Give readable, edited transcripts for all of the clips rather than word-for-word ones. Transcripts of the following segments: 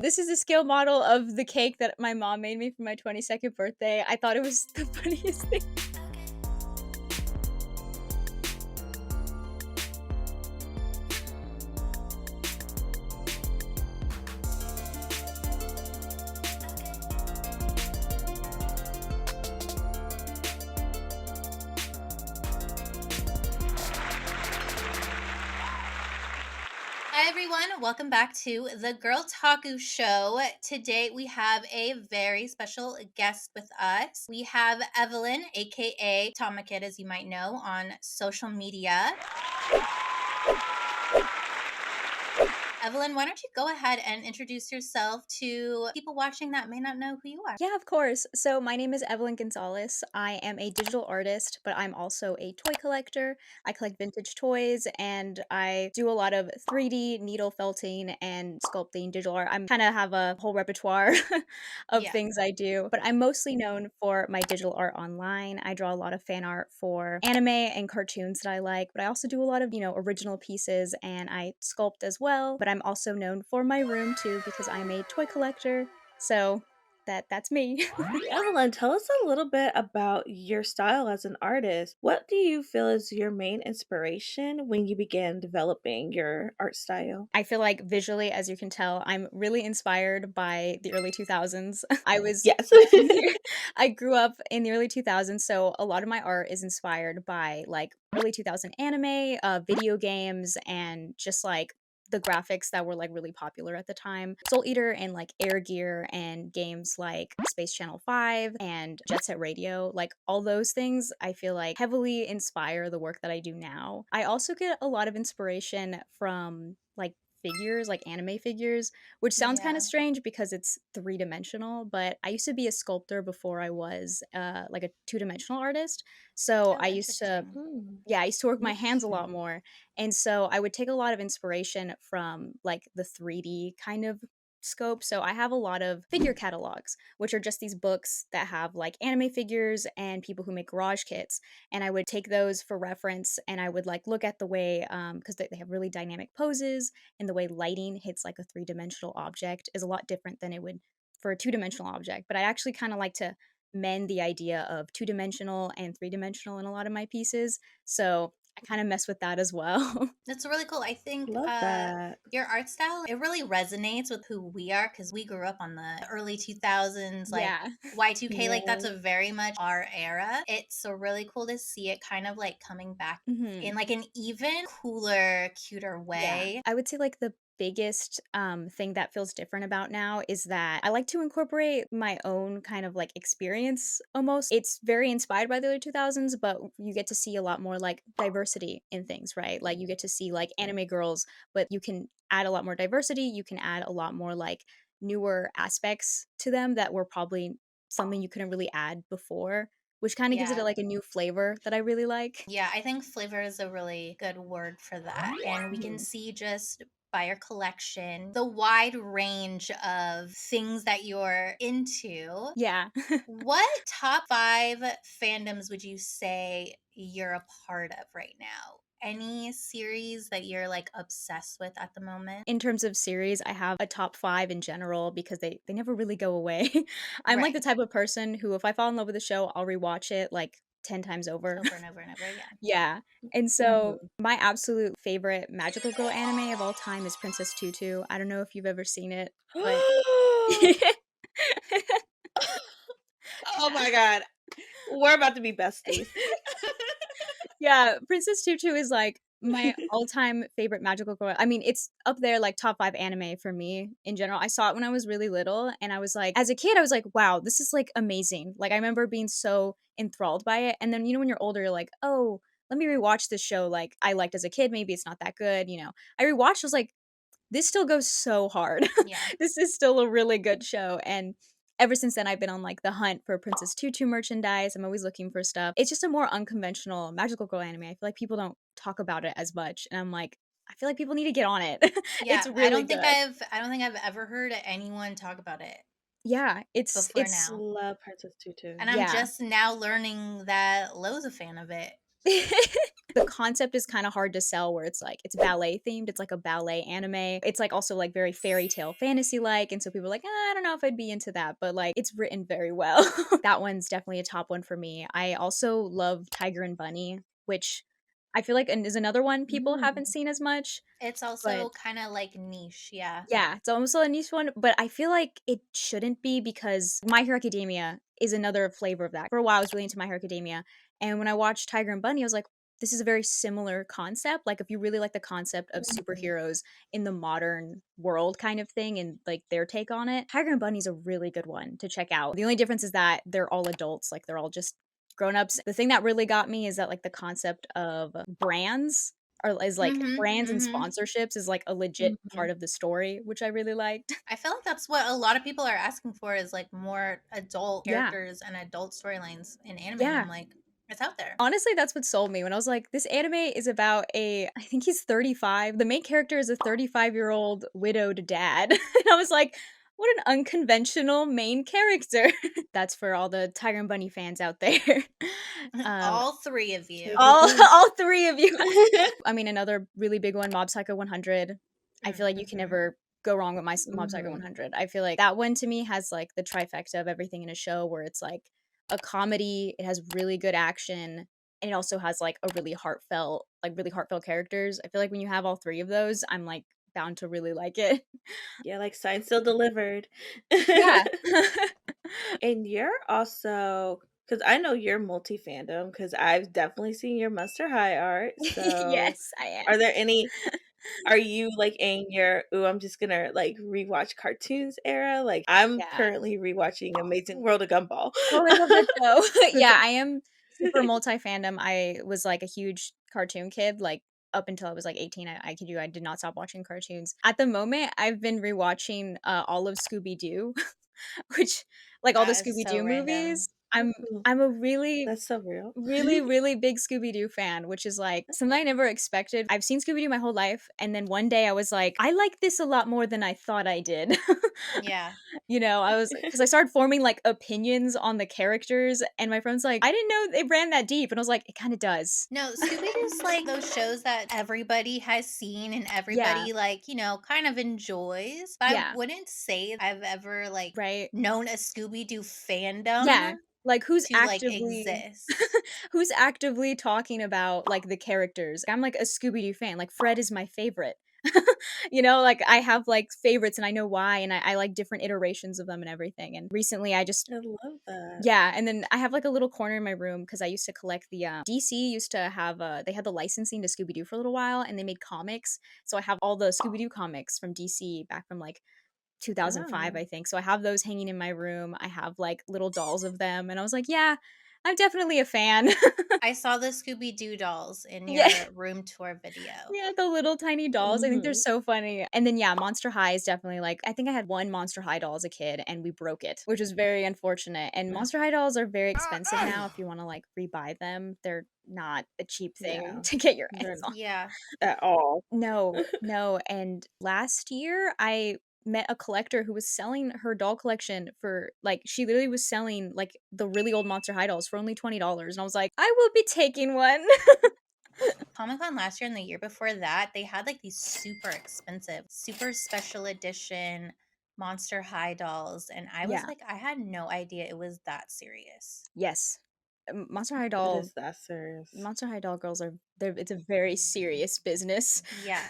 This is a scale model of the cake that my mom made me for my 22nd birthday. I thought it was the funniest thing. Hi everyone, welcome back to the Girltaku Show. Today we have a very special guest with us. We have Evelyn, aka Tamakid, as you might know, on social media. Evelyn, why don't you go ahead and introduce yourself to people watching that may not know who you are? Yeah, of course. So my name is Evelyn Gonzalez. I am a digital artist, but I'm also a toy collector. I collect vintage toys and I do a lot of 3D needle felting and sculpting digital art. I'm kind of have a whole repertoire of Yeah. things I do, but I'm mostly known for my digital art online. I draw a lot of fan art for anime and cartoons that I like, but I also do a lot of, original pieces and I sculpt as well. But I'm also known for my room too because I'm a toy collector. So that's me. Evelyn, tell us a little bit about your style as an artist. What do you feel is your main inspiration when you began developing your art style? I feel like visually, as you can tell, I'm really inspired by the early 2000s. I was Yes. I grew up in the early 2000s, so a lot of my art is inspired by like early 2000 anime, video games, and just like the graphics that were like really popular at the time. Soul Eater and like Air Gear and games like Space Channel 5 and Jet Set Radio, like all those things I feel like heavily inspire the work that I do now. I also get a lot of inspiration from like figures, like anime figures, which sounds kind of Yeah. strange because it's three-dimensional, but I used to be a sculptor before I was like a two-dimensional artist. So Oh, I used to interesting. Hmm, yeah, I used to work my hands a lot interesting. more. And so I would take a lot of inspiration from like the 3D kind of scope. So I have a lot of figure catalogs, which are just these books that have like anime figures and people who make garage kits. And I would take those for reference and I would like look at the way, because they have really dynamic poses and the way lighting hits like a three-dimensional object is a lot different than it would for a two-dimensional object. But I actually kind of like to mend the idea of two-dimensional and three-dimensional in a lot of my pieces. So I kind of mess with that as well. That's really cool. I think Love that. your art style, it really resonates with who we are because we grew up on the early 2000s, like Yeah. Y2K, like that's Yeah. a very much our era. It's so really cool to see it kind of like coming back in Mhm. like an even cooler, cuter Yeah. way. I would say like the biggest thing that feels different about now is that I like to incorporate my own kind of like experience almost. It's very inspired by the early 2000s, but you get to see a lot more like diversity in things, right? Like you get to see like anime girls, but you can add a lot more diversity. You can add a lot more like newer aspects to them that were probably something you couldn't really add before, which kind of gives it Yeah. like a new flavor that I really like. Yeah, I think flavor is a really good word for that. And we can Mhm. see just by your collection the wide range of things that you're into. Yeah. What top 5 fandoms would you say you're a part of right now? Any series that you're, like, obsessed with at the moment? In terms of series, I have a top 5 in general because they never really go away. I'm like Right. the type of person who if I fall in love with a show, I'll rewatch it like 10 times over. Over and over and over, yeah. Yeah, and so Mhm. my absolute favorite magical girl anime of all time is Princess Tutu. I don't know if you've ever seen it, but Oh my god. We're about to be besties. Yeah, Princess Tutu is, like, my all-time favorite magical girl. I mean, it's up there, like, top 5 anime for me in general. I saw it when I was really little, and I was like as a kid, I was like, "Wow, this is, like, amazing." Like, I remember being so enthralled by it, and then, when you're older, you're like, "Oh, let me rewatch this show, like, I liked as a kid, maybe it's not that good," you know? I rewatched, I was like, "This still goes so hard. Yeah. This is still a really good show," and ever since then, I've been on, like, the hunt for Princess Tutu merchandise. I'm always looking for stuff. It's just a more unconventional magical girl anime. I feel like people don't talk about it as much, and I'm like, I feel like people need to get on it. It's Yeah, really good. I don't think I've ever heard anyone talk about it Yeah, before it's now, Love Princess Tutu. and I'm yeah. just now learning that Lo's a fan of it. The concept is kind of hard to sell where it's like it's ballet themed. It's like a ballet anime. It's like also like very fairy tale fantasy like. And so people are like, I don't know if I'd be into that, but like it's written very well. That one's definitely a top one for me. I also love Tiger and Bunny, which I feel like is another one people haven't Mm. seen as much. It's But also kind of like niche, yeah. yeah, it's almost a niche one, but I feel like it shouldn't be because My Hero Academia is another flavor of that. For a while, I was really into My Hero Academia, and when I watched Tiger and Bunny, I was like, this is a very similar concept. Like, if you really like the concept of Mhm. superheroes in the modern world kind of thing and like their take on it, Tiger and Bunny is a really good one to check out. The only difference is that they're all adults, like, they're all just grown-ups. The thing that really got me is that like the concept of brands or is like Mm-hmm. brands and Mm-hmm. sponsorships is like a legit Mhm. part of the story, which I really liked. I feel like that's what a lot of people are asking for is like more adult Yeah. characters and adult storylines in anime. And I'm Yeah. like, it's out there. Honestly, that's what sold me when I was like, this anime is about I think he's 35. The main character is a 35-year-old widowed dad. And I was like, what an unconventional main character. That's for all the Tiger and Bunny fans out there. um, All three of you. all Typical. all three of you. I mean, another really big one, Mob Psycho 100. I feel like you can Mm-hmm. never go wrong with Mob Psycho Mhm. 100. I feel like that one to me has like the trifecta of everything in a show where it's like a comedy, it has really good action, and it also has like a really heartfelt characters. I feel like when you have all three of those, I'm like bound to really like it. Yeah, like Signed, Still Delivered. Yeah. And you're also, because I know you're multi-fandom, because I've definitely seen your Monster High art. So, Yes, I am. are there any? Are you like in your "Ooh, I'm just gonna like rewatch cartoons" era? Like I'm Yeah. currently rewatching Amazing World of Gumball. Oh, I love that show. Yeah, I am super multi-fandom. I was, like, a huge cartoon kid, like, up until I was, like, 18. I kid you, I did not stop watching cartoons. At the moment, I've been rewatching, all of Scooby-Doo, which like, all the That is so Scooby-Doo random. movies. I'm a really That's so real. really, really big Scooby-Doo fan, which is, like, something I never expected. I've seen Scooby-Doo my whole life, and then one day I was like, "I like this a lot more than I thought I did." Yeah. You know, I was because I started forming, like, opinions on the characters, and my friend's like, "I didn't know it ran that deep," and I was like, "It kinda does." No, Scooby Doo's like those shows that everybody has seen and Yeah, everybody like, kind of enjoys. But I yeah, wouldn't say I've ever like right? known a Scooby Doo fandom Yeah, like, who's to like actively exist. who's actively talking about, like, the characters? I'm, like, a Scooby-Doo fan, like, Fred is my favorite. You know, like, I have, like, favorites, and I know why, and I like different iterations of them and everything, and recently I just I love that. yeah, and then I have, like, a little corner in my room because I used to collect the, DC used to have, they had the licensing to Scooby-Doo for a little while, and they made comics, so I have all the Scooby-Doo comics from DC back from, like, 2005, Wow. I think. So I have those hanging in my room. I have like little dolls of them. And I was like, yeah, I'm definitely a fan. I saw the Scooby Doo dolls in Yeah. your room tour video. Yeah, the little tiny dolls. I think they're Mhm. so funny. And then yeah, Monster High is definitely like I think I had one Monster High doll as a kid and we broke it, which was very unfortunate. And Monster High dolls are very expensive now if you want to like rebuy them. They're not a cheap thing Yeah. to get your hands They're on. Yeah. at all. No, no, and last year, I met a collector who was selling her doll collection for like, she literally was selling, like, the really old Monster High dolls for only $20, and I was like, "I will be taking one." Comic Con last year and the year before that, they had like these super expensive, super special edition Monster High dolls. And I was Yeah. like, I had no idea it was that serious. Yes. It is that serious. Monster High doll girls are they're it's a very serious business. Yeah.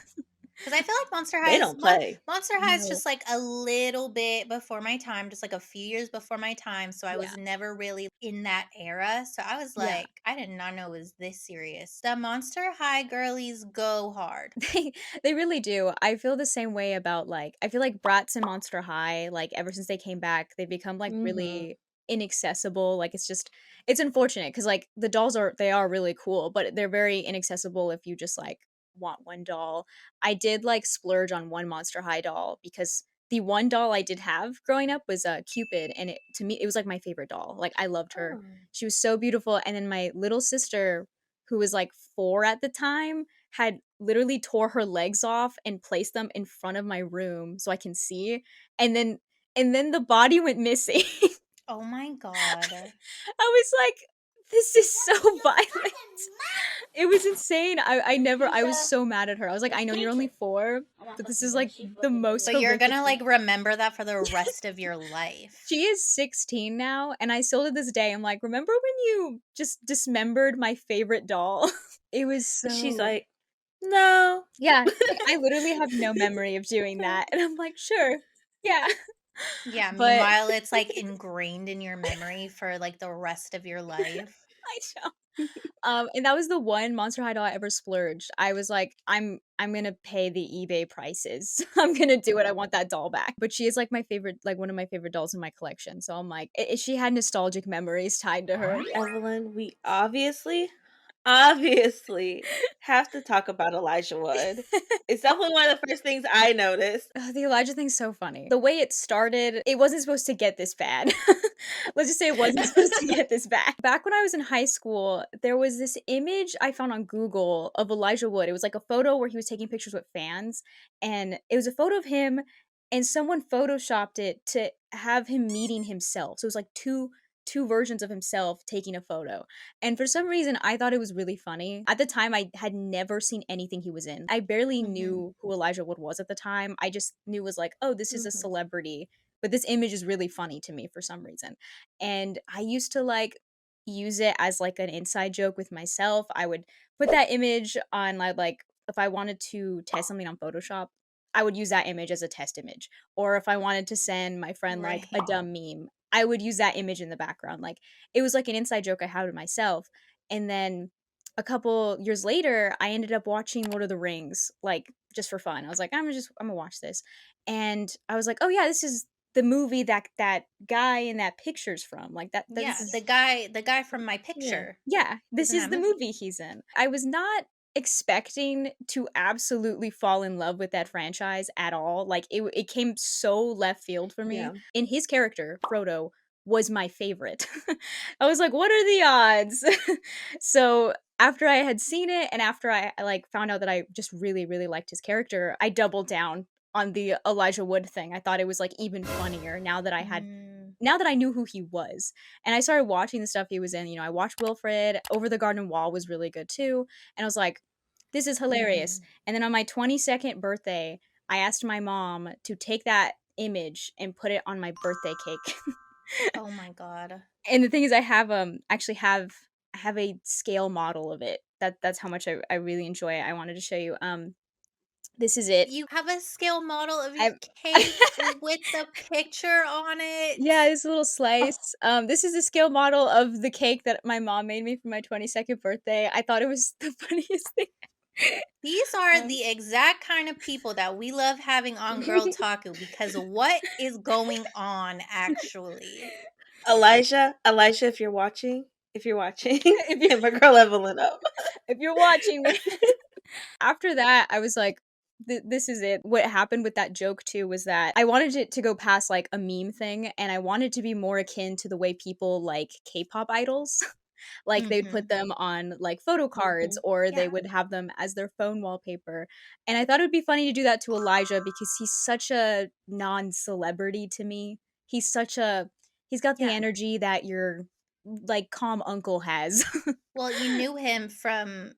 Because I feel like They don't play. Monster High is No. just like a little bit before my time, just like a few years before my time. So I Yeah, was never really in that era. So I was yeah. like, I did not know it was this serious. The Monster High girlies go hard. They really do. I feel the same way about, like I feel like Bratz and Monster High, like, ever since they came back, they've become, like, Mhm. really inaccessible, like, it's unfortunate because like, the dolls they are really cool, but they're very inaccessible if you just, like, want one doll. I did, like, splurge on one Monster High doll because the one doll I did have growing up was, Cupid, and to me, it was, like, my favorite doll. Like, I loved her. Oh. She was so beautiful, and then my little sister, who was, like, 4 at the time, had literally tore her legs off and placed them in front of my room so I can see, and then the body went missing. Oh my God. I was like This is so violent. It was insane. I was so mad at her. I was like, I know you're only 4, but this is like the most But you're horrific gonna thing. like remember that for the rest of your life. She is 16 now, and I still to this day, I'm like, remember when you just dismembered my favorite doll? It was She's so. like, no. Yeah, I literally have no memory of doing that, and I'm like, sure, yeah. Yeah, But meanwhile it's like ingrained in your memory for like the rest of your life. I know. And that was the one Monster High doll I ever splurged. I was like, I'm gonna pay the eBay prices. I'm gonna do it. I want that doll back. But she is like my favorite, like one of my favorite dolls in my collection. So I'm like, she had nostalgic memories tied to her. Evelyn, we obviously have to talk about Elijah Wood. It's definitely one of the first things I noticed. The Elijah thing's so funny. The way it started, it wasn't supposed to get this bad. Let's just say it wasn't supposed to get this bad. Back when I was in high school, there was this image I found on Google of Elijah Wood. It was like a photo where he was taking pictures with fans, and it was a photo of him, and someone photoshopped it to have him meeting himself. So it was like two versions of himself taking a photo. And for some reason, I thought it was really funny. At the time, I had never seen anything he was in. I barely Mhm. knew who Elijah Wood was at the time. I just knew it was like, oh, this is a Mhm. celebrity. But this image is really funny to me for some reason. And I used to like use it as like an inside joke with myself. I would put that image on like if I wanted to test something on Photoshop, I would use that image as a test image. Or if I wanted to send my friend like a Right. dumb meme, I would use that image in the background. Like it was like an inside joke I had with myself. And then a couple years later, I ended up watching Lord of the Rings, like just for fun. I was like, I'm gonna watch this. And I was like, oh yeah, this is the movie that guy in that picture's from. Like that this Yeah, is the guy from my Yeah. picture yeah, is this in is that the movie. movie he's in. I was not expecting to absolutely fall in love with that franchise at all. Like it came so left field for me. Yeah. And his character, Frodo, was my favorite. I was like, what are the odds? So after I had seen it and after I like found out that I just really, really liked his character, I doubled down on the Elijah Wood thing. I thought it was like even funnier Mm. now that I knew who he was. And I started watching the stuff he was in. You know, I watched Wilfred. Over the Garden Wall was really good too. And I was like, this is hilarious. Mhm. And then on my 22nd birthday, I asked my mom to take that image and put it on my birthday cake. Oh my god. And the thing is actually have a scale model of it. That's how much I really enjoy it. I wanted to show you. This is it. You have a scale model of your I cake with the picture on it? Yeah, this little Oh, slice. This is a scale model of the cake that my mom made me for my 22nd birthday. I thought it was the funniest thing. These are Um, the exact kind of people that we love having on Girl Taku because what is going on actually? Elijah, if you're watching, if you hit my girl Evelyn up. if you're watching me. After that, I was like, this is it. What happened with that joke too was that I wanted it to go past like a meme thing, and I wanted to be more akin to the way people like K-pop idols. Like they'd put Mhm. them on like photo cards Mhm. or they Yeah. would have them as their phone wallpaper. And I thought it would be funny to do that to Elijah because he's such a non-celebrity to me. He's got the Yeah. energy that your like calm uncle has. Well, you knew him from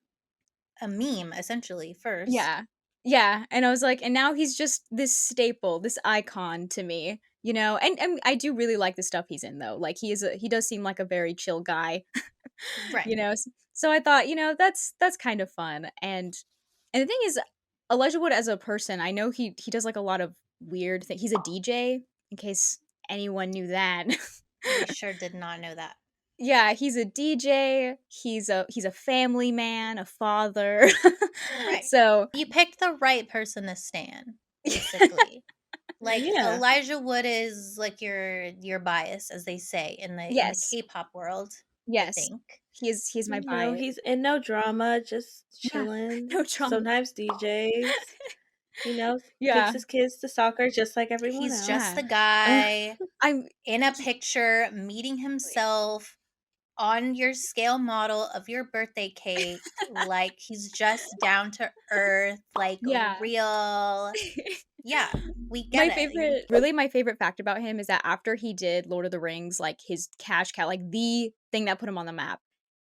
a meme essentially first. Yeah. Yeah, and I was like and now he's just this staple, this icon to me, you know? And I do really like the stuff he's in though. Like he does seem like a very chill guy, Right. you know? So I thought, you know, that's kind of fun. And the thing is Elijah Wood as a person, I know he does like a lot of weird things. He's a DJ in case anyone knew that. We sure did not know that. Yeah, he's a DJ. He's a family man, a father. Right. So You picked the right person to stan, basically. Like Yeah. Elijah Wood is like your bias, as they say in the yes, K-pop world, I yes, think. he's my You know, bias. he's in no drama, just Yeah, chilling. no trauma. Sometimes DJs, takes Yeah, his kids to soccer just like everyone He's else. just yeah. the guy I'm in a picture meeting himself on your scale model of your birthday cake, like he's just down to earth, like yeah. real. Yeah, we get My it. favorite really my favorite fact about him is that after he did Lord of the Rings, like his cash cow, like the thing that put him on the map,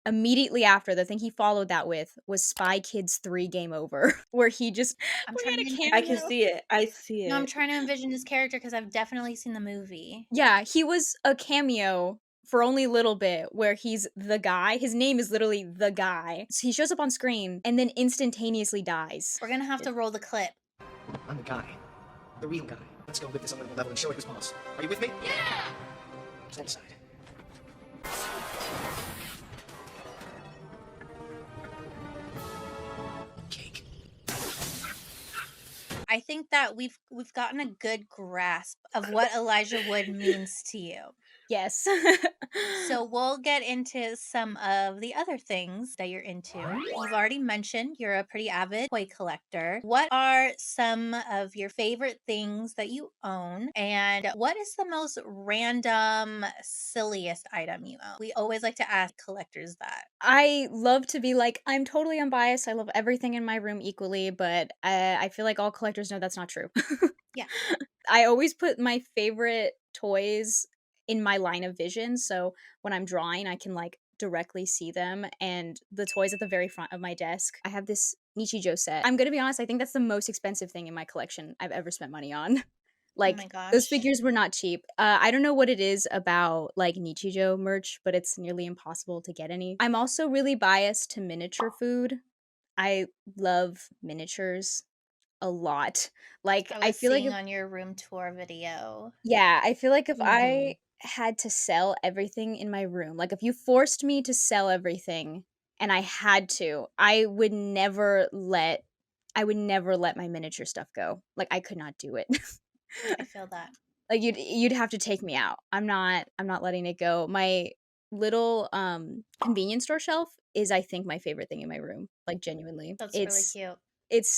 immediately after, the thing he followed that with was Spy Kids 3 Game Over, where he just I'm where he trying had a to I envision. can cameo. see it. I see No, I'm it. trying to envision his character because I've definitely seen the movie. Yeah, he was a cameo for only a little bit where he's the guy. His name is literally the guy. So he shows up on screen and then instantaneously dies. We're gonna have to roll the clip. I'm the guy. The real guy. Let's go with this unlimited level and show it who's boss. Are you with me? Yeah! Stand aside. Cake. I think that we've gotten a good grasp of what Elijah Wood means to you. Yes. So we'll get into some of the other things that you're into. You've already mentioned you're a pretty avid toy collector. What are some of your favorite things that you own? And what is the most random, silliest item you own? We always like to ask collectors that. I love to be like, I'm totally unbiased. I love everything in my room equally, but I feel like all collectors know that's not true. Yeah. I always put my favorite toys in my line of vision. So when I'm drawing, I can like directly see them. And the toys at the very front of my desk, I have this Nichijou set. I'm going to be honest, I think that's the most expensive thing in my collection I've ever spent money on. Oh Like, my those gosh. figures were not cheap. I don't know what it is about, like, Nichijou merch, but it's nearly impossible to get any. I'm also really biased to miniature food. I love miniatures a lot. Like, I I was feel like seeing if on your room tour video. yeah, I feel like if Mhm. I had to sell everything in my room, like, if you forced me to sell everything and I had to, I would never let my miniature stuff go. Like, I could not do it. I feel that. Like you'd have to take me out. I'm not letting it go. My little convenience store shelf is I think my favorite thing in my room. Like genuinely. That's really It's cute. it's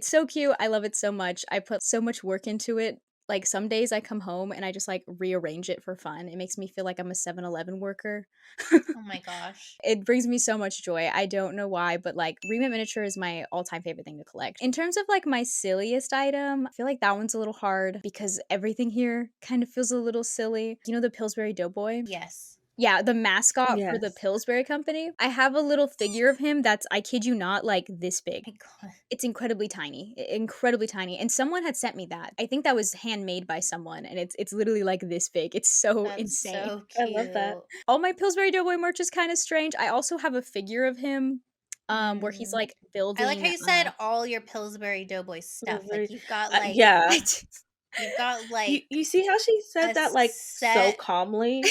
so cute. I love it so much. I put so much work into it. Like some days I come home and I just like rearrange it for fun. It makes me feel like I'm a 7-Eleven worker. Oh my gosh. It brings me so much joy. I don't know why, but like remit miniature is my all-time favorite thing to collect. In terms of like my silliest item, I feel like that one's a little hard because everything here kind of feels a little silly. You know the Pillsbury Doughboy? Yes. Yeah, the mascot for the Yes. Pillsbury company. I have a little figure of him that's, I kid you not, like this big. My God. It's incredibly tiny, incredibly tiny, and someone had sent me that. I think that was handmade by someone, and it's literally like this big. It's so That's insane. so I love that. cute. All my Pillsbury Doughboy merch is kind of strange. I also have a figure of him, where he's Mm. like I like how building. you said all your Pillsbury Doughboy stuff. Like Delivery. you've got Yeah. you've got You see how she said a that, like, so set calmly?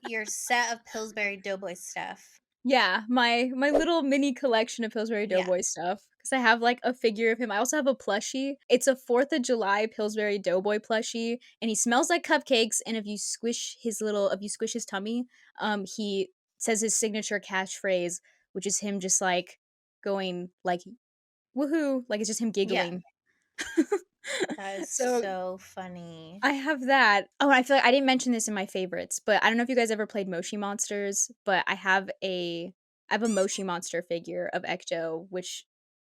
your set of Pillsbury Doughboy stuff. Yeah, my little mini collection of Pillsbury Yeah. Doughboy stuff. Because I have like a figure of him. I also have a plushie. It's a 4th of July Pillsbury Doughboy plushie, and he smells like cupcakes. And if you squish his tummy, he says his signature catchphrase, which is him just like going like woohoo, like it's just him Yeah. giggling. That is So so funny. I have that. Oh, and I feel like I didn't mention this in my favorites, but I don't know if you guys ever played Moshi Monsters, but I have a Moshi Monster figure of Ecto, which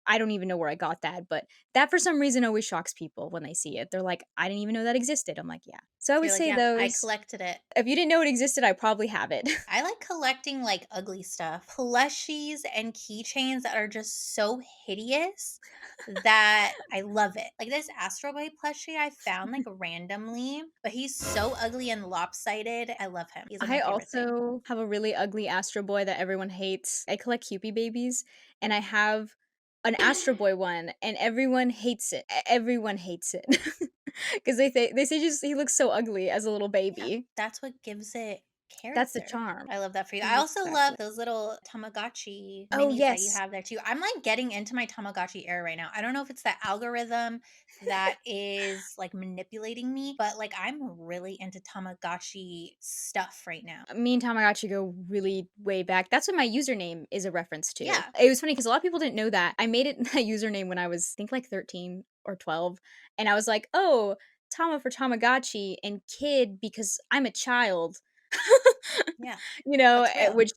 I don't even know where I got that, but that for some reason always shocks people when they see it. They're like, I didn't even know that existed. I'm like, yeah. So I would You're like, say yeah, I those. collected it. If you didn't know it existed, I probably have it. I like collecting like ugly stuff, plushies and keychains that are just so hideous that I love it. Like this Astro Boy plushie I found like randomly, but he's so ugly and lopsided. I love him. He's like my I favorite thing. also have a really ugly Astro Boy that everyone hates. I collect Kewpie babies, and I have an Astro Boy one, and everyone hates it. Everyone hates it because they say just he looks so ugly as a little Yeah, baby. that's what gives it That's the character. charm. I love that for you. I also love Exactly. those little Tamagotchi Oh minis that you yes, have there too. I'm like getting into my Tamagotchi era right now. I don't know if it's the algorithm that is like manipulating me, but like I'm really into Tamagotchi stuff right now. me and Tamagotchi go really way back. That's what my username is a reference to. Yeah. It was funny because a lot of people didn't know that. I made it that username when I was, I think, like 13 or 12. And I was like, oh, Tama for Tamagotchi and kid because I'm a child. Yeah. That's Eh, real. which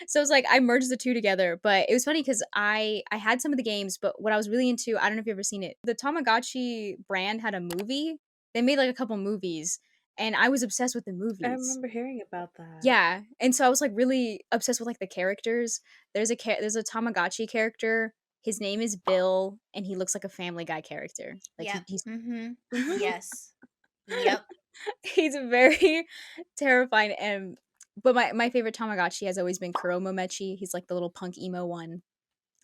so it's like I merged the two together, but it was funny because I had some of the games, but what I was really into, I don't know if you've ever seen it. The Tamagotchi brand had a movie. They made like a couple movies, and I was obsessed with the I movies. remember hearing about that. Yeah, and so I was, like, really obsessed with, like, the characters. There's a Tamagotchi character, his name is Bill, and he looks like a Family Guy character. Like, Yep. he's Mhm. Mhm. Yes. Yep. he's very terrifying, and but my favorite Tamagotchi has always been Kuromomechi. He's, like, the little punk emo one.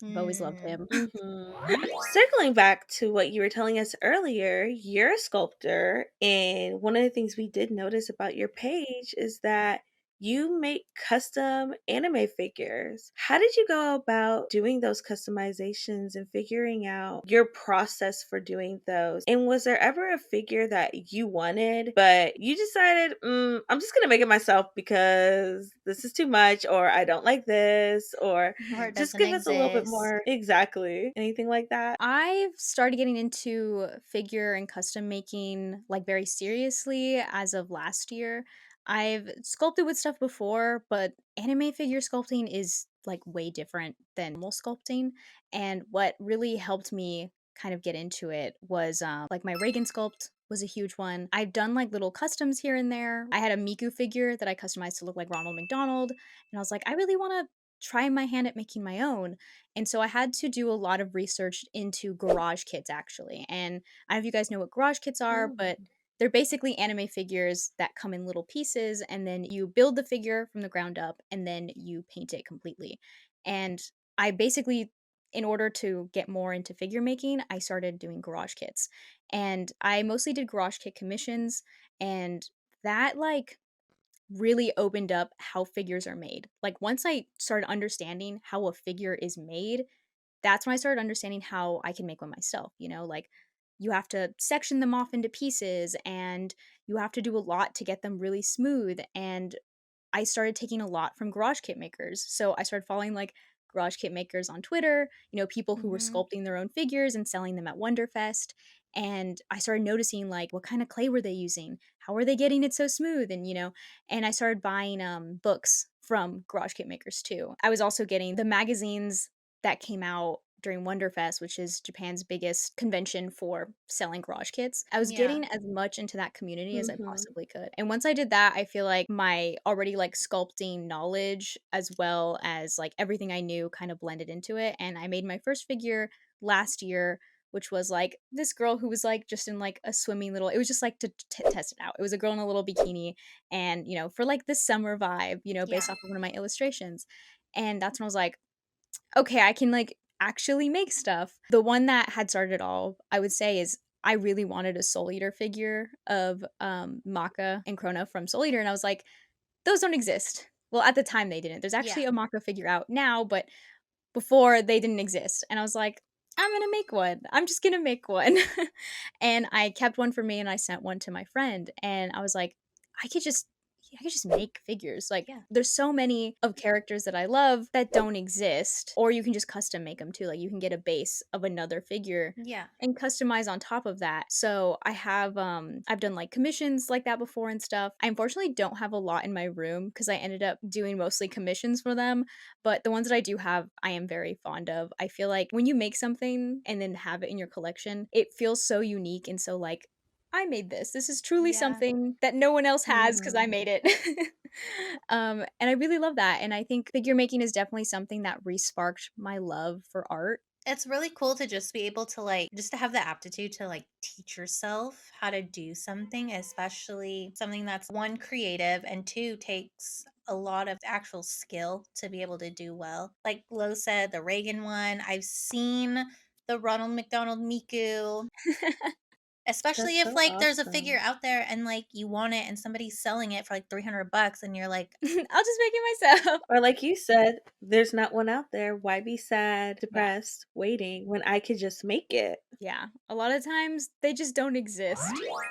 I've always loved Mm. him. Mhm. Circling back to what you were telling us earlier, you're a sculptor, and one of the things we did notice about your page is that you make custom anime figures. How did you go about doing those customizations and figuring out your process for doing those? And was there ever a figure that you wanted, but you decided, I'm just going to make it myself because this is too much, or I don't like this, or Or it just doesn't give us a little bit exist. more exactly. Anything like that? I've started getting into figure and custom making like very seriously as of last year. I've sculpted with stuff before, but anime figure sculpting is like way different than normal sculpting. And what really helped me kind of get into it was like my Reagan sculpt was a huge one. I've done like little customs here and there. I had a Miku figure that I customized to look like Ronald McDonald, and I was like, I really want to try my hand at making my own. And so I had to do a lot of research into garage kits actually. And I don't know if you guys know what garage kits are, Mm. but they're basically anime figures that come in little pieces and then you build the figure from the ground up and then you paint it completely. And I basically in order to get more into figure making, I started doing garage kits. And I mostly did garage kit commissions and that like really opened up how figures are made. Like once I started understanding how a figure is made, that's when I started understanding how I can make one myself, you know, like you have to section them off into pieces and you have to do a lot to get them really smooth. And I started taking a lot from garage kit makers. So I started following like garage kit makers on Twitter, you know, people who were Mhm. sculpting their own figures and selling them at Wonderfest. And I started noticing like what kind of clay were they using? How are they getting it so smooth? And you know, and I started buying books from garage kit makers too. I was also getting the magazines that came out during Wonderfest, which is Japan's biggest convention for selling garage kits. I was Yeah. getting as much into that community as I Mhm. possibly could. And once I did that, I feel like my already like sculpting knowledge as well as like everything I knew kind of blended into it. And I made my first figure last year, which was like this girl who was like just in like a swimming little, it was just like to test it out. It was a girl in a little bikini and, you know, for like the summer vibe, you know, based Yeah. off of one of my illustrations. And that's when I was like, okay, I can like actually make stuff. The one that had started it all, I would say, is I really wanted a Soul Eater figure of Maka and Krona from Soul Eater, and I was like, those don't exist. Well, at the time they didn't. There's Yeah. actually a Maka figure out now, but before they didn't exist. And I was like, I'm gonna make one. I'm just gonna make one. And I kept one for me and I sent one to my friend. And I was like, I could just I could just make figures. Like Yeah. there's so many of characters that I love that don't exist. Or you can just custom make them too. Like you can get a base of another figure Yeah. and customize on top of that. So I've done like commissions like that before and stuff. I unfortunately don't have a lot in my room because I ended up doing mostly commissions for them, but the ones that I do have, I am very fond of. I feel like when you make something and then have it in your collection, it feels so unique and so like I made this. This is truly Yeah. something that no one else has because I Mhm. made it. And I really love that. And I think figure making is definitely something that re-sparked my love for art. It's really cool to just be able to like just to have the aptitude to like teach yourself how to do something, especially something that's one creative and two takes a lot of actual skill to be able to do well. Like Lo said, the Reagan one, I've seen the Ronald McDonald Miku. Especially That's if so like there's a figure awesome. out there and like you want it and somebody's selling it for like $300 and you're like, I'll just make it myself. Or like you said, there's not one out there. Why be sad, Yeah. depressed, waiting when I could just make it? Yeah. A lot of times they just don't exist.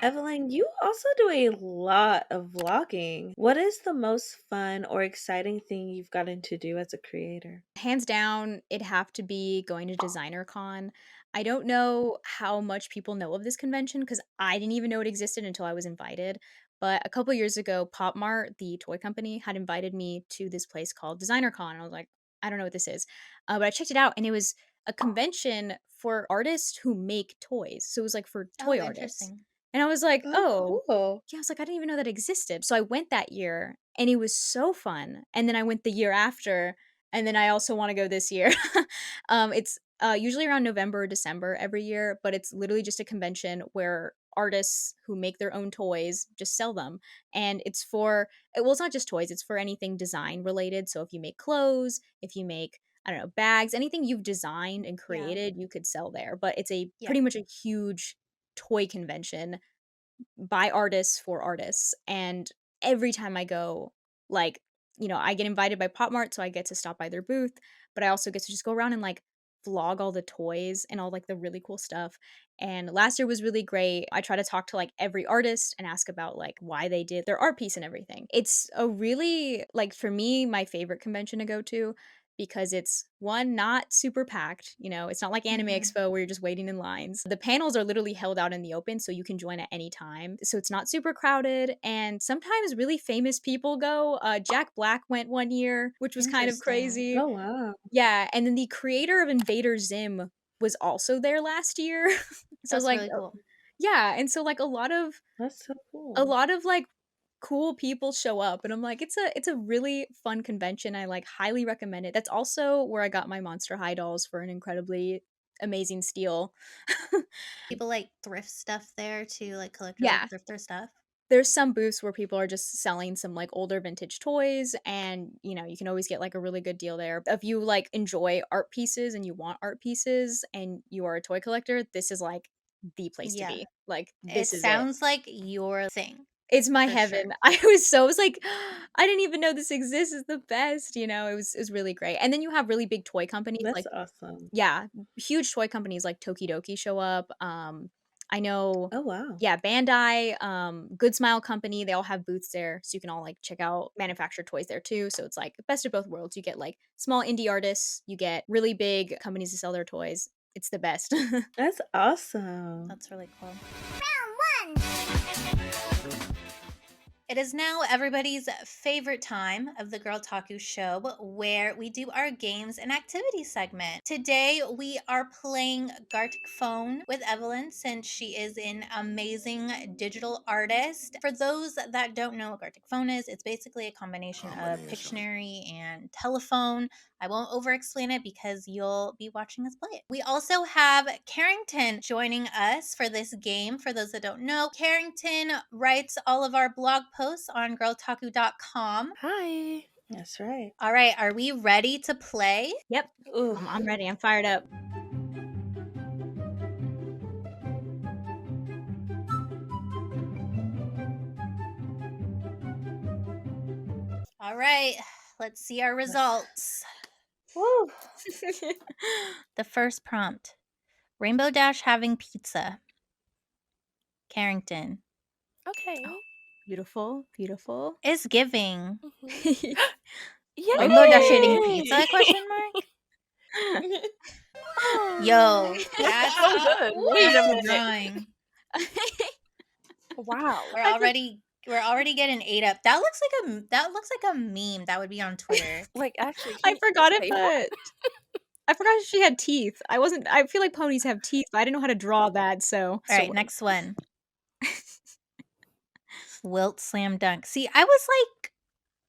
Evelyn, you also do a lot of vlogging. What is the most fun or exciting thing you've gotten to do as a creator? Hands down, it'd have to be going to DesignerCon. I don't know how much people know of this convention because I didn't even know it existed until I was invited. But a couple years ago, Pop Mart, the toy company, had invited me to this place called DesignerCon. And I was like, I don't know what this is. But I checked it out and it was a convention for artists who make toys. So it was like for oh, toy artists. interesting. And I was like, Oh, "Oh." cool. Yeah, I was like, "I didn't even know that existed." So I went that year, and it was so fun, and then I went the year after, and then I also wanna go this year. It's, usually around November or December every year, but it's literally just a convention where artists who make their own toys just sell them, and it's for well, it's not just toys, it's for anything design related, so if you make clothes, if you make, I don't know, bags, anything you've designed and Yeah. created, you could sell there, but it's a Yeah. pretty much a huge toy convention by artists for artists. And every time I go, like, I get invited by Pop Mart, so I get to stop by their booth, but I also get to just go around and like vlog all the toys and all like the really cool stuff. And last year was really great. I try to talk to like every artist and ask about like why they did their art piece and everything. It's a really like for me my favorite convention to go to because it's one not super packed, it's not like Anime Mhm. Expo where you're just waiting in lines. The panels are literally held out in the open so you can join at any time. So it's not super crowded and sometimes really famous people go. Jack Black went one year, which was kind of Interesting. crazy. Oh, wow. Yeah, and then the creator of Invader Zim was also there last year. So I was That's like, really oh, cool. yeah, and so like That's so a cool. lot of like cool people show up and I'm like it's a really fun convention. I like highly recommend it. That's also where I got my Monster High dolls for an incredibly amazing steal. People like thrift stuff there too, like collectors like Yeah. thrift their stuff. There's some booths where people are just selling some like older vintage toys and you can always get like a really good deal there. If you like enjoy art pieces and you want art pieces and you are a toy collector, this is like the place to Yeah. be. Like It this is it. sounds like your thing It's my for sure. heaven. I was like, I didn't even know this exists. It's the best, it was really great. And then you have really big toy companies That's like awesome. yeah, huge toy companies like Tokidoki show up. I know Oh, wow. yeah, Bandai, Good Smile Company, they all have booths there, so you can all like check out manufactured toys there too. So it's like best of both worlds. You get like small indie artists, you get really big companies to sell their toys. It's the best. That's awesome. That's really cool. It is now everybody's favorite time of the Girltaku Show where we do our games and activity segment. Today we are playing Gartic Phone with Evelyn since she is an amazing digital artist. For those that don't know what Gartic Phone is, it's basically a combination of Pictionary and telephone. I won't over explain it because you'll be watching us play it. We also have Carrington joining us for this game. For those that don't know, Carrington writes all of our blog posts on girltaku.com. Hi. That's right. All right, are we ready to play? Yep. Ooh. I'm ready. I'm fired up. All right, let's see our results. Woo. The first prompt, Rainbow Dash having pizza. Carrington. Okay. Beautiful, beautiful. Is giving. Mhm. Rainbow Dash eating Yay! pizza? Question mark. Oh. Yo, that's so good. Wait a that's minute. drawing. Wow. We're already getting ate up. That looks like a meme that would be on Twitter. Like actually, I can forgot you it, say but I forgot she had teeth. I feel like ponies have teeth, but I didn't know how to draw that, so All right, next one. Wilt slam dunk. See, I was like,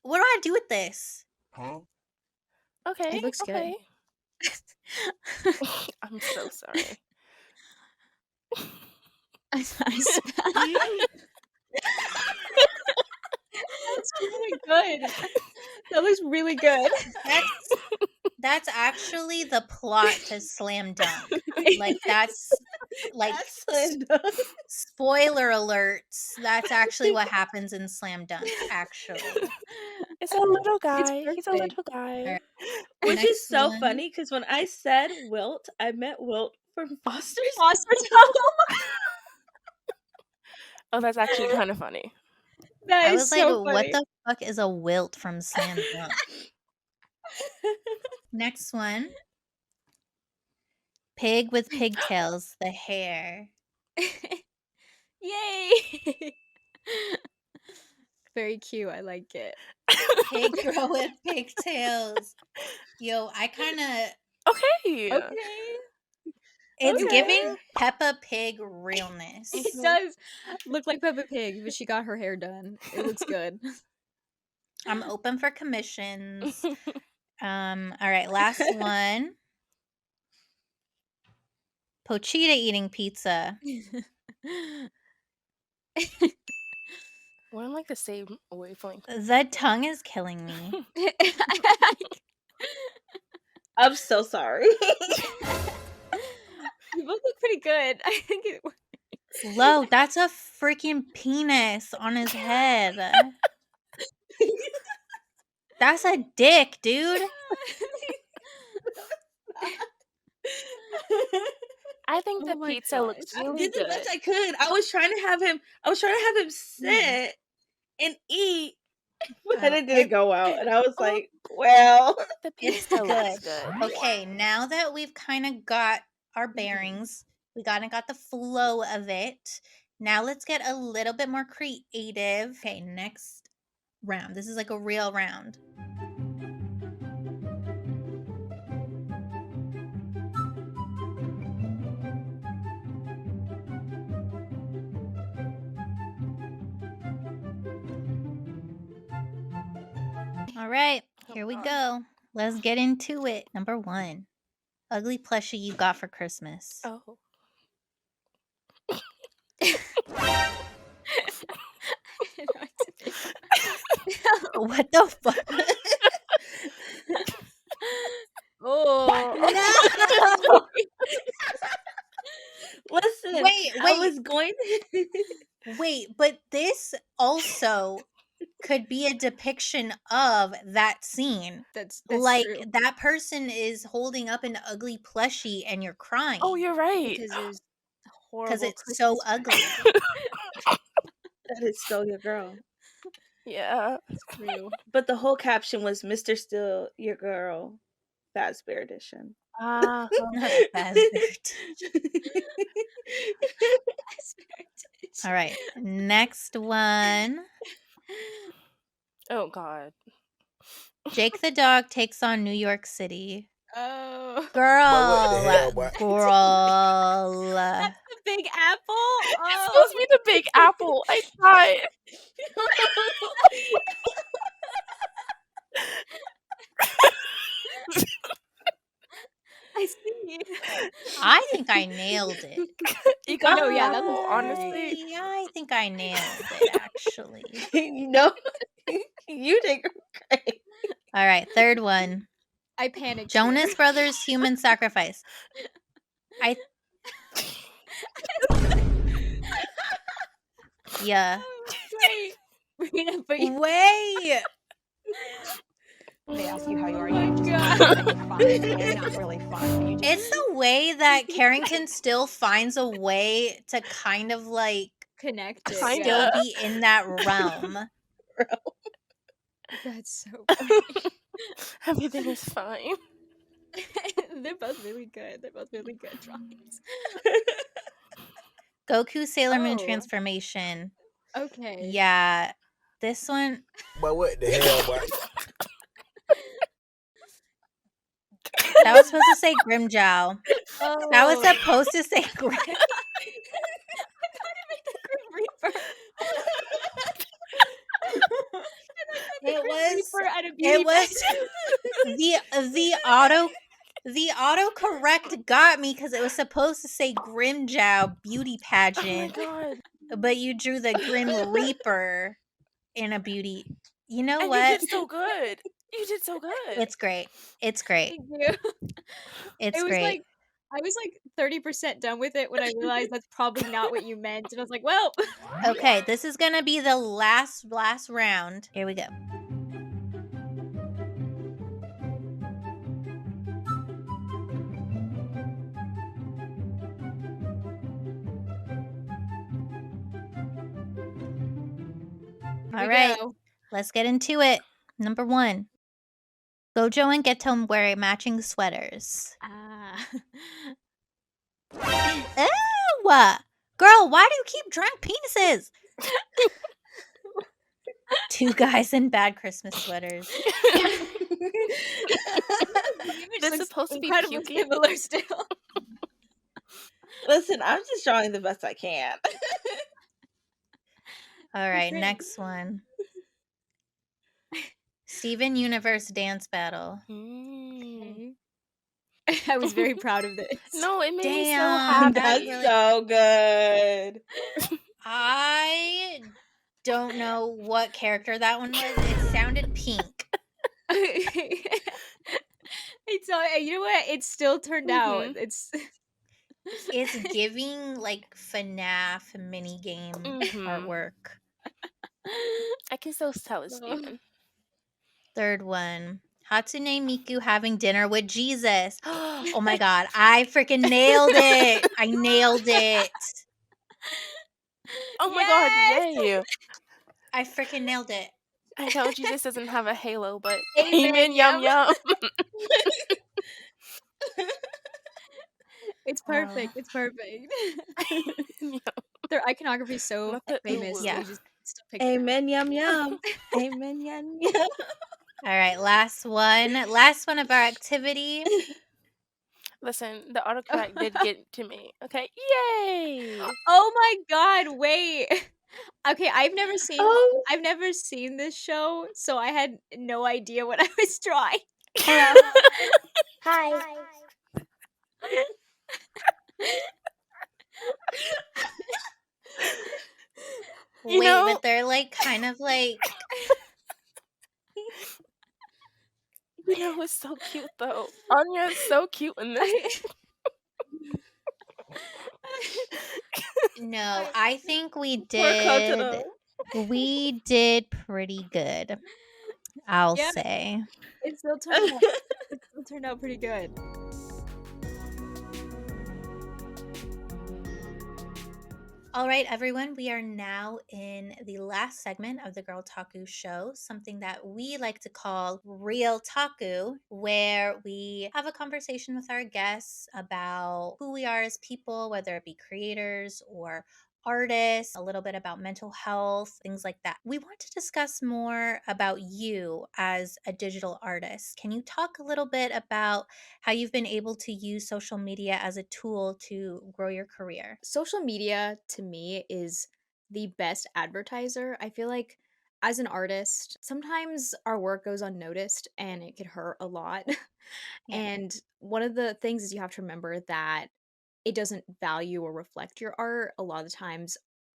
what do I do with this? Okay. It looks good. Okay. I'm so sorry. I That's really good. That looks really good. That's actually the plot to Slam Dunk. Like that's like spoiler alerts. That's actually what happens in Slam Dunk. Actually, It's a little It's guy. He's a perfect. little guy. Alright. Which Next is so one. funny because when I said Wilt, I meant Wilt from Foster's Foster's Home. Oh, that's actually kind of funny. That I is was like, so what funny. the fuck is a wilt from Slam Dunk? Next one. Pig with pigtails, the hair. Yay! Very cute. I like it. Pig girl with pigtails. Yo, I kind of Okay. Okay. It's Okay. giving Peppa Pig realness. It does look like Peppa Pig, but she got her hair done. It looks good. I'm open for commissions. All right, last one. Pochita eating pizza. We're on like the same wavelength. The tongue is killing me. I'm so sorry. You both look pretty good. I think it works. Lo, that's a freaking penis on his head. That's a dick, dude. I think the Oh my pizza looks gosh. I really did the good. best I could. I was trying to have him sit and eat, but then it didn't go out, and I was like, "Well, The It's pizza good. looks good. Okay, now that we've kind of got our bearings, we got the flow of it. Now let's get a little bit more creative. Okay, next round. This is like a real round. All right, here we God. go. Let's get into it. Number 1. Ugly plushie you got for Christmas. Oh. What the fuck? Oh. listen, Wait, I wait. was going to." Wait, but this also could be a depiction of that scene. That's Like true. that person is holding up an ugly plushie and you're crying. Oh, you're right. Because it was because horrible. it's so Christmas ugly. That is still your girl. Yeah. It's true. But the whole caption was "Mr. Still Your Girl, Fazbear Edition." Not the Fazbear. All right, next one. Oh God. Jake the dog takes on New York City. Oh. Girl, the hell, boy? girl. That's the Big Apple. It's Oh. supposed to be the Big Apple. I tried. I see. I think I nailed it. You got Oh, the yeah, that's apple, honestly. I think I nailed it, actually. You know, you did great. All right, third one. I panicked. Jonas here. Brothers Human Sacrifice. Yeah. Wait. But you- Wait. They ask you how you are. Oh my You just God. say you're fine. It's not really fun. You just It's the way that Carrington still finds a way to kind of like connect it. Kinda. still Yeah. be in that realm. That's so funny. Everything is fine. They're both really good. They're both really good drawings. Goku Sailor Moon Oh. transformation. Okay. Yeah. This one. But what the hell, boy? That was supposed to say Grimjow. Oh. That was supposed to say Grim. Reaper. It was. Reaper at a beauty It was pageant. the autocorrect got me because it was supposed to say Grimjow beauty Oh my pageant, God. but you drew the Grim Reaper in a beauty. You know And what? you did so good. You did so good. It's great. It's great. Thank you. It's It was great. like I was like 30% done with it when I realized that's probably not what you meant, and I was like, well. Okay, this is gonna be the last round. Here we go. Here All we right, go. let's get into it. Number 1. Gojo and Geto wear matching sweaters. Ah. Ew! Girl, why do you keep drawing penises? 2 guys in bad Christmas sweaters. The image They're looks supposed to be incredibly puking. similar still. Listen, I'm just drawing the best I can. All right, Great. next one. Steven Universe Dance Battle. Mm. Okay. I was very proud of this. No, it made me so Damn, that happy. That's really. so good. I don't know what character that one was. It sounded pink. It's you know what? It still turned out. Mhm. It's giving like FNAF mini game Mhm. artwork. I can still tell it's Oh. Steven. Third one. Hatsune Miku having dinner with Jesus. Oh my god, I freaking nailed it. I nailed it. Oh my god, Yes! yay! I freaking nailed it. I know Jesus doesn't have a halo, but Amen, amen, yum yum. yum. It's Wow. perfect. It's perfect. Yum. Their iconography is so Not the famous. uwu. You Yeah. just still picture it. Amen, yum, yum. Amen, yum, yum. All right, last one. Last one of our activity. Listen, the autocorrect did get to me. Okay, yay! Oh my god, wait. Okay, I've Oh, never seen this show, so I had no idea what I was drawing. Hello. Hi. You Wait, know, but they're like kind of like who's so cute though? Anya is so cute in this. no, I think we poor did Kotaro. pretty good. I'll Yeah, say. it still turned out pretty good. All right, everyone, we are now in the last segment of the Girltaku Show, something that we like to call Realtaku, where we have a conversation with our guests about who we are as people, whether it be creators or artists, a little bit about mental health, things like that. We want to discuss more about you as a digital artist. Can you talk a little bit about how you've been able to use social media as a tool to grow your career? Social media to me is the best advertiser. I feel like as an artist, sometimes our work goes unnoticed and it could hurt a lot. Yeah. And one of the things is you have to remember that it doesn't value or reflect your art. A lot of the times,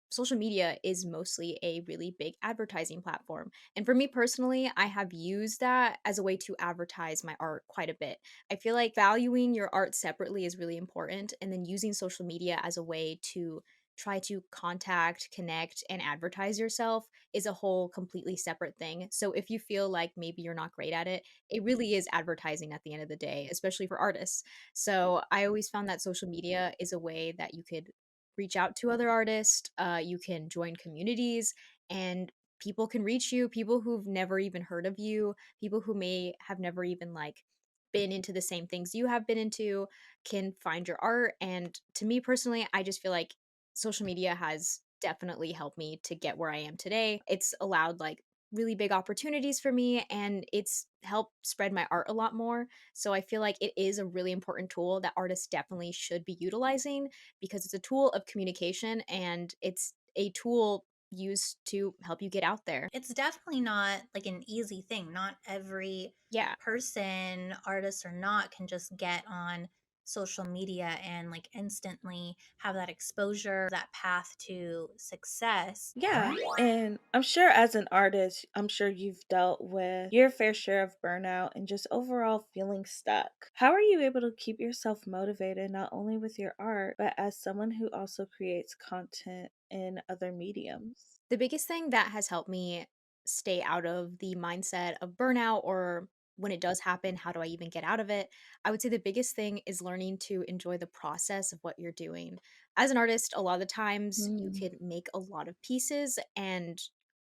social media is mostly a really big advertising platform. And for me personally, I have used that as a way to advertise my art quite a bit. I feel like valuing your art separately is really important, and then using social media as a way to try to contact, connect, and advertise yourself is a whole completely separate thing. So if you feel like maybe you're not great at it, it really is advertising at the end of the day, especially for artists. So I always found that social media is a way that you could reach out to other artists, you can join communities, and people can reach you, people who've never even heard of you, people who may have never even like been into the same things you have been into can find your art. And to me personally, I just feel like social media has definitely helped me to get where I am today. It's allowed like really big opportunities for me, and it's helped spread my art a lot more. So I feel like it is a really important tool that artists definitely should be utilizing, because it's a tool of communication and it's a tool used to help you get out there. It's definitely not like an easy thing. Not every Yeah. person, artist or not, can just get on social media and like instantly have that exposure, that path to success. Yeah, and I'm sure as an artist, I'm sure you've dealt with your fair share of burnout and just overall feeling stuck. How are you able to keep yourself motivated not only with your art, but as someone who also creates content in other mediums? The biggest thing that has helped me stay out of the mindset of burnout, or when it does happen, how do I even get out of it? I would say the biggest thing is learning to enjoy the process of what you're doing. As an artist, a lot of the times you Mm. could make a lot of pieces and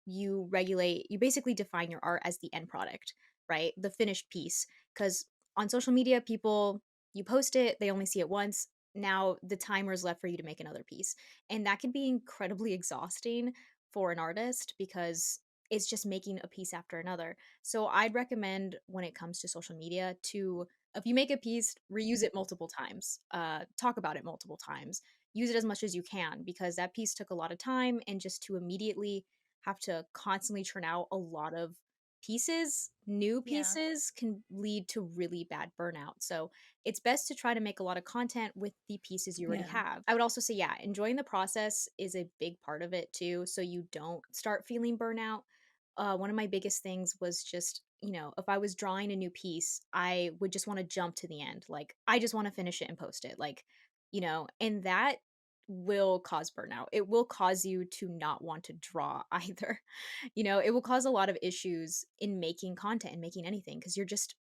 you basically define your art as the end product, right? The finished piece. Because on social media, people, you post it, they only see it once. Now the timer is left for you to make another piece. And that can be incredibly exhausting for an artist because it's just making a piece after another. So I'd recommend when it comes to social media to If you make a piece, reuse it multiple times. Talk about it multiple times. Use it as much as you can, because that piece took a lot of time, and just to immediately have to constantly churn out a lot of new Yeah. pieces can lead to really bad burnout. So it's best to try to make a lot of content with the pieces you already Yeah. have. I would also say, yeah, enjoying the process is a big part of it too, so you don't start feeling burnout. One of my biggest things was just, if I was drawing a new piece, I would just want to jump to the end. Like, I just want to finish it and post it. Like, and that will cause burnout. It will cause you to not want to draw either. It will cause a lot of issues in making content and making anything, because you just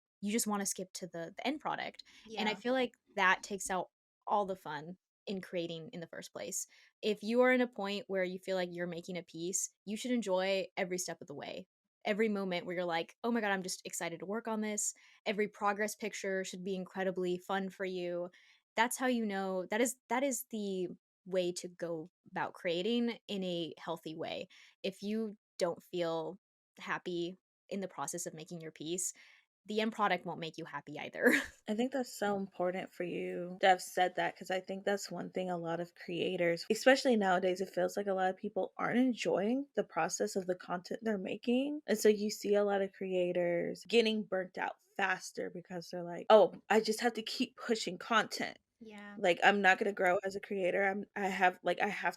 want to skip to the end product. And I Yeah. feel like that takes out all the fun in creating in the first place. If you are in a point where you feel like you're making a piece, you should enjoy every step of the way. Every moment where you're like, oh my God, I'm just excited to work on this. Every progress picture should be incredibly fun for you. That's how you know that is the way to go about creating in a healthy way. If you don't feel happy in the process of making your piece, the end product won't make you happy either. I think that's so important for you to have said that, because I think that's one thing a lot of creators, especially nowadays, it feels like a lot of people aren't enjoying the process of the content they're making. And so you see a lot of creators getting burnt out faster because they're like, oh, I just have to keep pushing content. Yeah. Like, I'm not going to grow as a creator. I have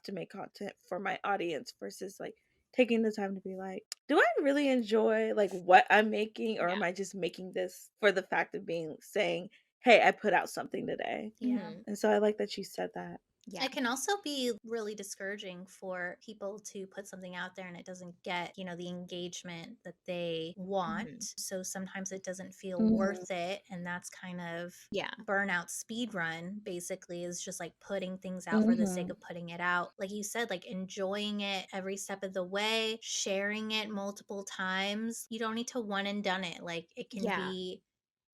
to make content for my audience, versus like taking the time to be like, do I really enjoy like what I'm making, or Yeah. am I just making this for the fact of being saying, hey, I put out something today? Yeah. And so I like that you said that. Yeah. It can also be really discouraging for people to put something out there and it doesn't get, the engagement that they want. Mhm. So sometimes it doesn't feel Mhm. worth it. And that's kind of Yeah. burnout speed run, basically, is just like putting things out for the sake of putting it out. Like you said, like enjoying it every step of the way, sharing it multiple times. You don't need to one and done it. Like it can Yeah. be,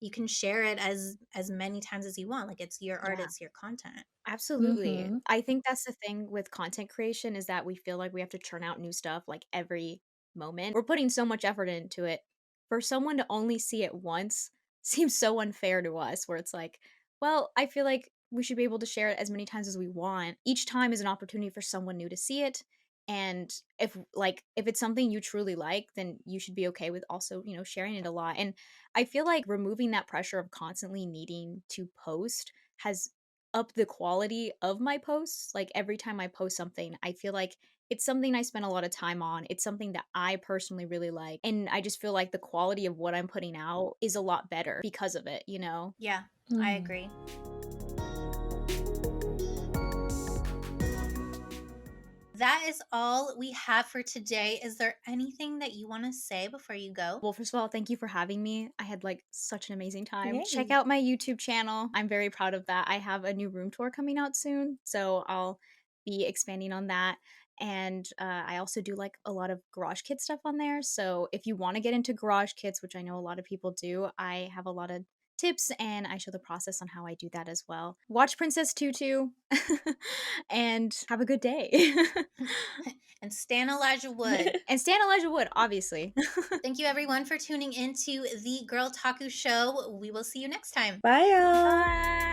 you can share it as many times as you want. Like it's your art, Yeah. it's your content. Absolutely. Mhm. I think that's the thing with content creation, is that we feel like we have to churn out new stuff like every moment. We're putting so much effort into it. For someone to only see it once seems so unfair to us, where it's like, well, I feel like we should be able to share it as many times as we want. Each time is an opportunity for someone new to see it. And if it's something you truly like, then you should be okay with also, sharing it a lot. And I feel like removing that pressure of constantly needing to post has up the quality of my posts. Like, every time I post something, I feel like it's something I spend a lot of time on. It's something that I personally really like. And I just feel like the quality of what I'm putting out is a lot better because of it, Yeah, I agree. That is all we have for today. Is there anything that you want to say before you go? Well, first of all, thank you for having me. I had like such an amazing time. Check Yay. out my YouTube channel. I'm very proud of that. I have a new room tour coming out soon, so I'll be expanding on that. And I also do like a lot of garage kit stuff on there. So if you want to get into garage kits, which I know a lot of people do, I have a lot of tips and I show the process on how I do that as well. Watch Princess Tutu and have a good day. And Stan Elijah Wood. And Stan Elijah Wood, obviously. Thank you, everyone, for tuning into the Girltaku Show. We will see you next time. Bye, y'all. Bye.